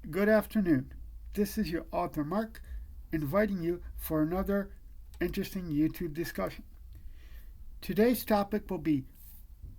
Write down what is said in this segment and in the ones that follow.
Good afternoon. This is your author Mark, inviting you for another interesting YouTube discussion. Today's topic will be: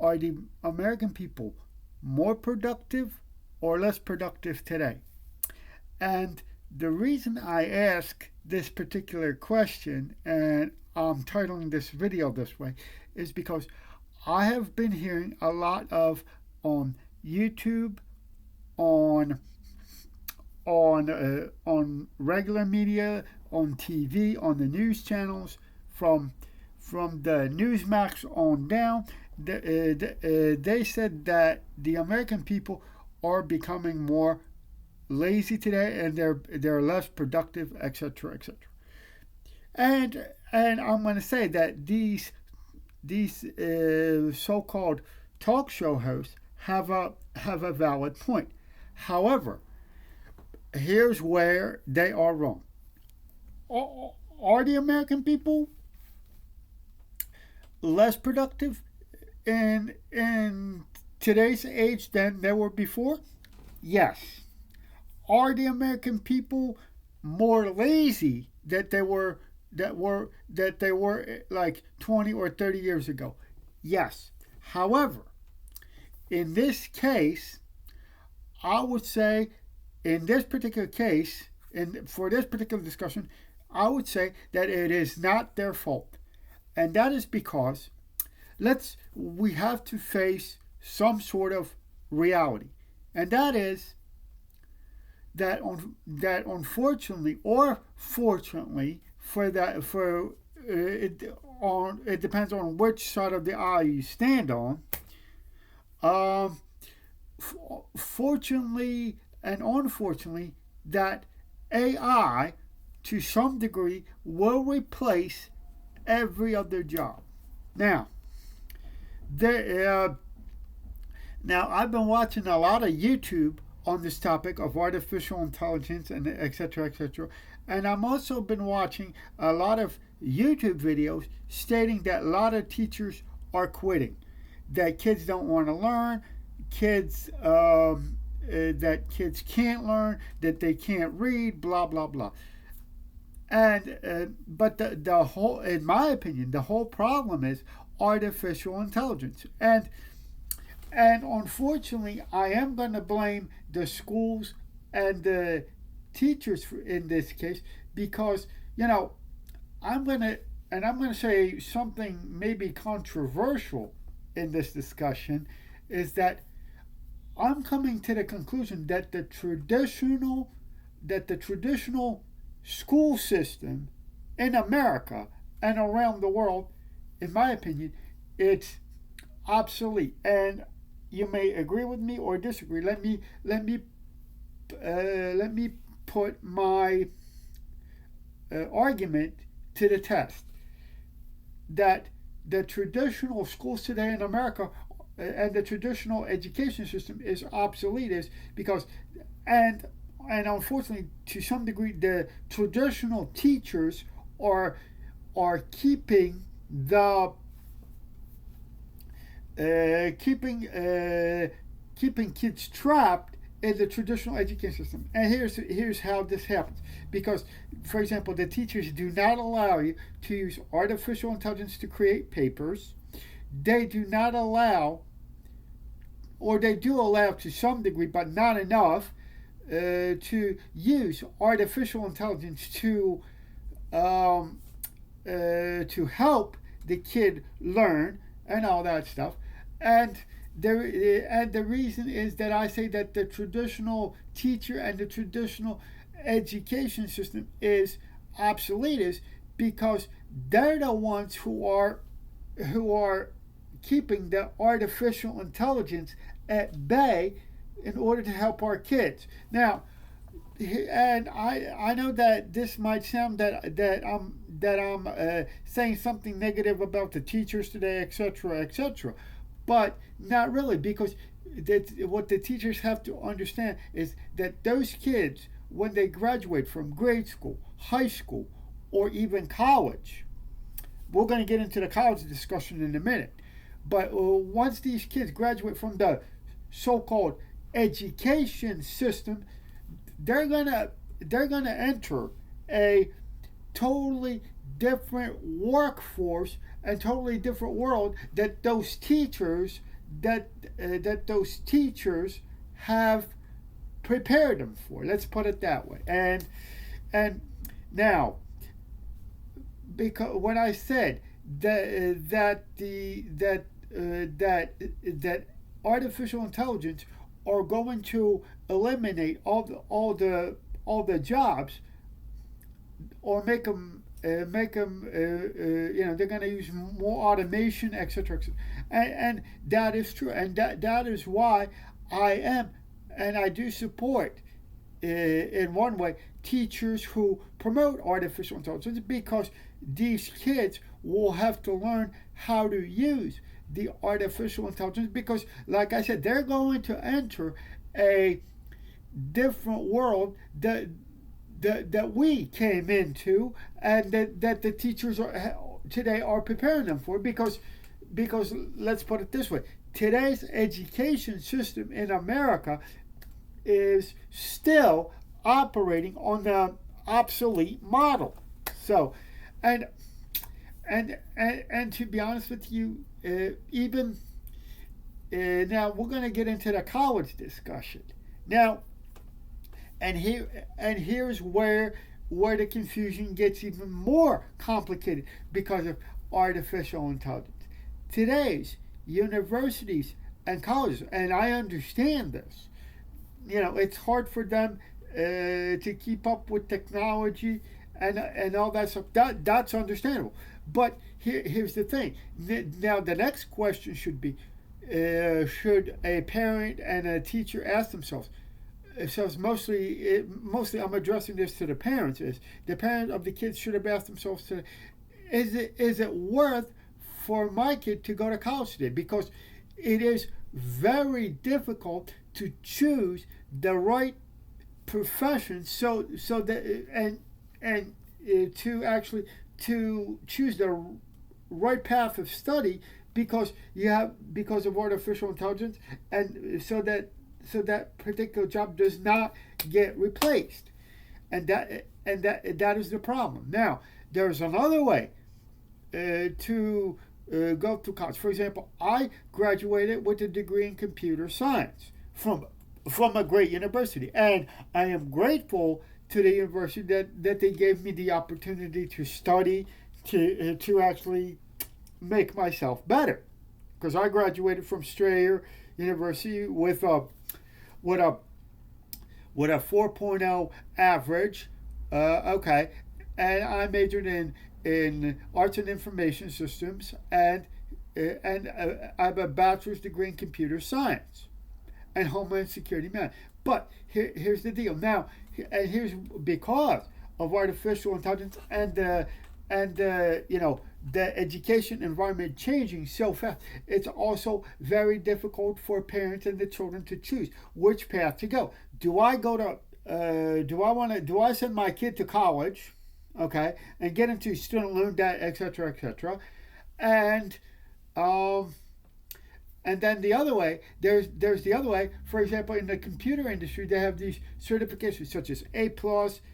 are the American people more productive or less productive today? And the reason I ask this particular question, and I'm titling this video this way, is because I have been hearing a lot of on YouTube, on on regular media, on TV, on the news channels, from the Newsmax on down. They said that the American people are becoming more lazy today, and they're less productive, etc., etc. And I'm going to say that these so-called talk show hosts have a valid point. However, here's where they are wrong. Are the American people less productive in today's age than they were before? Yes. Are the American people more lazy that they were like 20 or 30 years ago? Yes. However, in this case, I would say, in this particular case, and for this particular discussion, I would say that it is not their fault. And that is because we have to face some sort of reality. And that is that unfortunately or fortunately it depends on which side of the aisle you stand on. Um, Fortunately and unfortunately, that AI to some degree will replace every other job. Now, there, now I've been watching a lot of YouTube on this topic of artificial intelligence and etc. etc. And I've also been watching a lot of YouTube videos stating that a lot of teachers are quitting, that kids don't want to learn, that kids can't learn, that they can't read, blah blah blah. And but the whole, in my opinion, the whole problem is artificial intelligence. And unfortunately, I am going to blame the schools and the teachers in this case, because I'm going to I'm going to say something maybe controversial in this discussion, is that I'm coming to the conclusion that the traditional school system in America and around the world, in my opinion, it's obsolete. And you may agree with me or disagree. Let me put my argument to the test. That the traditional schools today in America and the traditional education system is obsolete, is because and unfortunately, to some degree, the traditional teachers are keeping the keeping kids trapped in the traditional education system. And here's how this happens. Because, for example, the teachers do not allow you to use artificial intelligence to create papers. They do not allow, or they do allow to some degree, but not enough, to use artificial intelligence to help the kid learn and all that stuff. And the reason is that I say that the traditional teacher and the traditional education system is obsolete, is because they're the ones who are keeping the artificial intelligence at bay in order to help our kids. Now, and I know that this might sound that I'm saying something negative about the teachers today, etc., etc., but not really, because what the teachers have to understand is that those kids, when they graduate from grade school, high school, or even college, we're going to get into the college discussion in a minute, but once these kids graduate from the so-called education system, they're gonna enter a totally different workforce and totally different world that those teachers have prepared them for. Let's put it that way. And now, because when I said that artificial intelligence are going to eliminate all the jobs, or make them they're going to use more automation, etc., etc. And that is true, and that is why I am, and I do support, in one way, teachers who promote artificial intelligence, because these kids will have to learn how to use the artificial intelligence, because, like I said, they're going to enter a different world that we came into, and that the teachers today are preparing them for, because let's put it this way: today's education system in America is still operating on the obsolete model. So, and to be honest with you, even now we're going to get into the college discussion now. Here's where the confusion gets even more complicated because of artificial intelligence. Today's universities and colleges, and I understand this, it's hard for them to keep up with technology and all that stuff. That's understandable. But here's the thing. Now the next question should be: should a parent and a teacher ask themselves? So it's mostly I'm addressing this to the parents. Is the parent of the kids should have asked themselves is it worth for my kid to go to college today? Because it is very difficult to choose the right profession. So that and to choose the right path of study, because of artificial intelligence, and so that particular job does not get replaced, and that is the problem. Now, there's another way to go to college. For example, I graduated with a degree in computer science from a great university, and I am grateful to the university that they gave me the opportunity to study, to actually make myself better, because I graduated from Strayer University with a 4.0 average, okay, and I majored in arts and information systems, and I have a bachelor's degree in computer science and homeland security man. But here's the deal. Now, and here's because of artificial intelligence and the education environment changing so fast, it's also very difficult for parents and the children to choose which path to go. Do I send my kid to college, okay, and get into student loan debt, etc., etc., and then the other way, there's the other way. For example, in the computer industry, they have these certifications such as A+,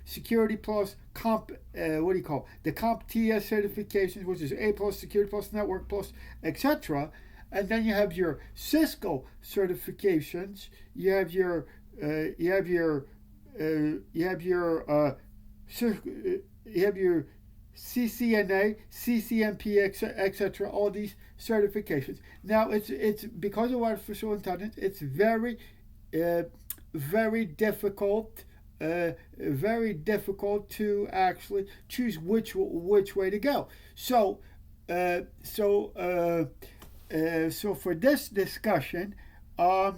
Security Plus, Comp, the CompTIA certifications, which is A+, Security Plus, Network Plus, etc. And then you have your Cisco certifications. You have your CCNA, CCNP, etc. All these certifications. Now, it's because of artificial intelligence. It's very, very difficult to actually choose which way to go. So for this discussion, I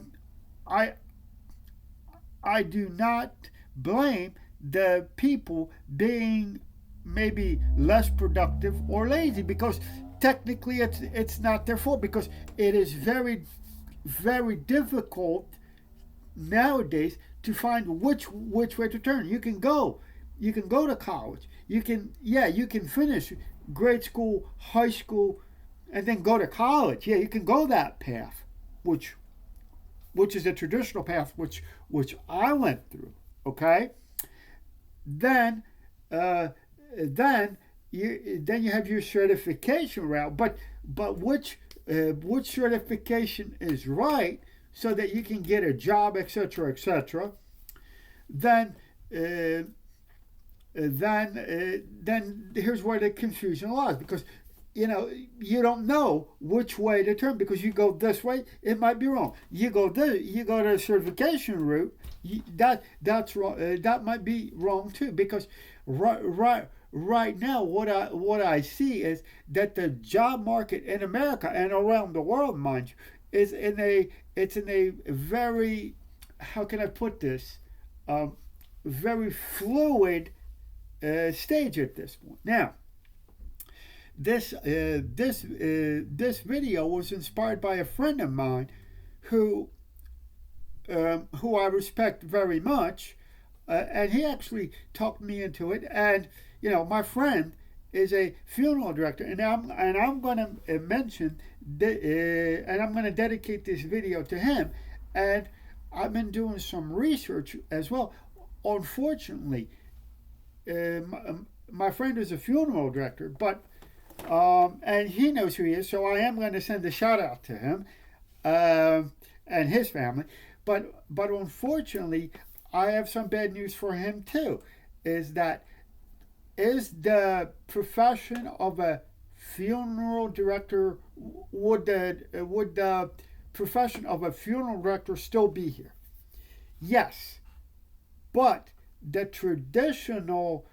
do not blame the people being maybe less productive or lazy, because technically it's not their fault, because it is very, very difficult nowadays to find which way to turn. You can go to college. You can finish grade school, high school, and then go to college. Yeah, you can go that path, which is a traditional path, which I went through. Okay, then uh, then you have your certification route. But which certification is right so that you can get a job, etc., etc. Then uh, then here's where the confusion lies, because you don't know which way to turn, because you go this way, it might be wrong. You go the certification route, that's wrong. That might be wrong too, because right now what I see is that the job market in America and around the world, mind you, it's in a very, how can I put this, very fluid stage at this point. Now, this video was inspired by a friend of mine who I respect very much, and he actually talked me into it. And my friend is a funeral director, and I'm going to mention and I'm going to dedicate this video to him. And I've been doing some research as well. Unfortunately, my friend is a funeral director, but and he knows who he is, so I am going to send a shout out to him and his family. But unfortunately, I have some bad news for him too. Is the profession of a funeral director, would the profession of a funeral director still be here? Yes, but the traditional,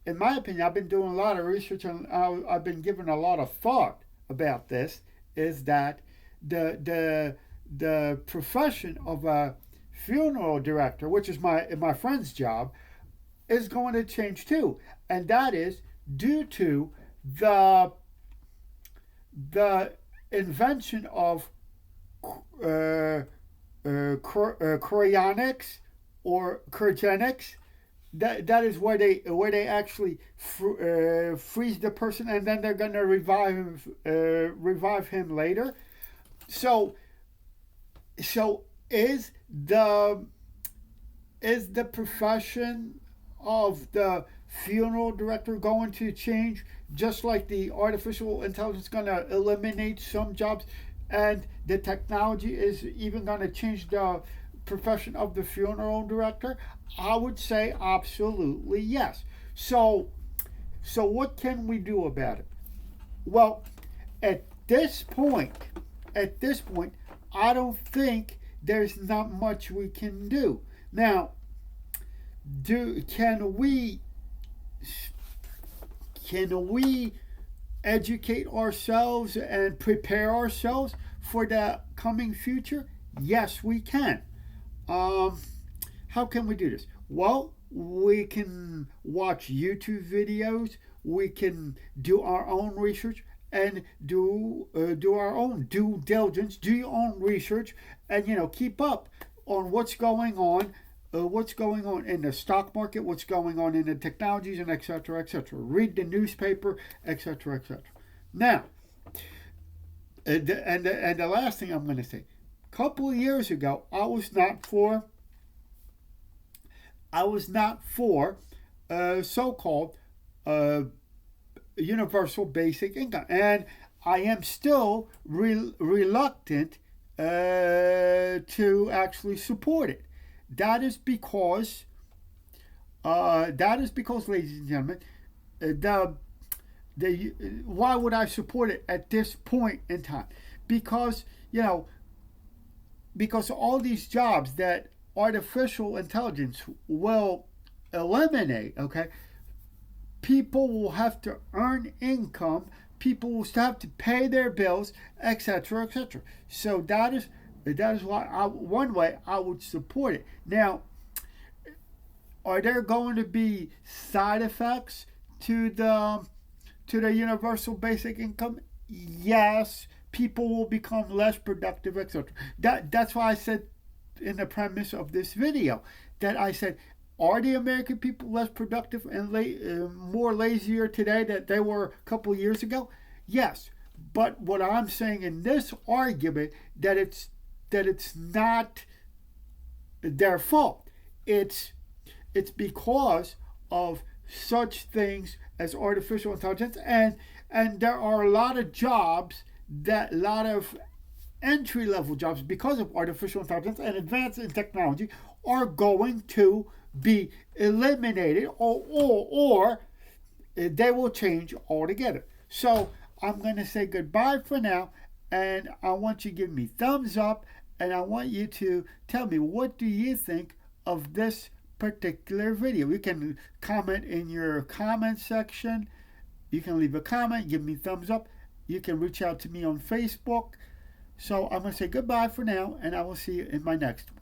in my opinion, I've been doing a lot of research and I've been giving a lot of thought about this, is that the profession of a funeral director, which is my friend's job, is going to change too, and that is due to the invention of cryonics or cryogenics. That is where they actually freeze the person, and then they're going to revive him later. So is the profession of the funeral director going to change, just like the artificial intelligence is going to eliminate some jobs, and the technology is even going to change the profession of the funeral director? I would say absolutely yes. So what can we do about it? Well, at this point, I don't think there's not much we can do. Now, can we educate ourselves and prepare ourselves for the coming future? Yes, we can. How can we do this? Well, we can watch YouTube videos. We can do our own research and do our own due diligence. Do your own research, and keep up on what's going on in the stock market, what's going on in the technologies, and etc. etc. Read the newspaper, etc. etc. Now, and the last thing I'm going to say. A couple of years ago, I was not for so-called universal basic income, and I am still reluctant to actually support it. That is because, ladies and gentlemen, why would I support it at this point in time? Because all these jobs that artificial intelligence will eliminate, okay, people will have to earn income, people will still have to pay their bills, etc., etc. So that is why one way I would support it. Now, are there going to be side effects to the universal basic income? Yes. People will become less productive, etc. That's why I said in the premise of this video that I said, are the American people less productive and more lazier today than they were a couple of years ago? Yes. But what I'm saying in this argument, that it's not their fault. It's it's because of such things as artificial intelligence, and there are a lot of jobs, that a lot of entry level jobs, because of artificial intelligence and advance in technology, are going to be eliminated, or they will change altogether. So I'm going to say goodbye for now, and I want you to give me thumbs up, and I want you to tell me, what do you think of this particular video? You can comment in your comment section. You can leave a comment, give me thumbs up. You can reach out to me on Facebook. So I'm going to say goodbye for now, and I will see you in my next one.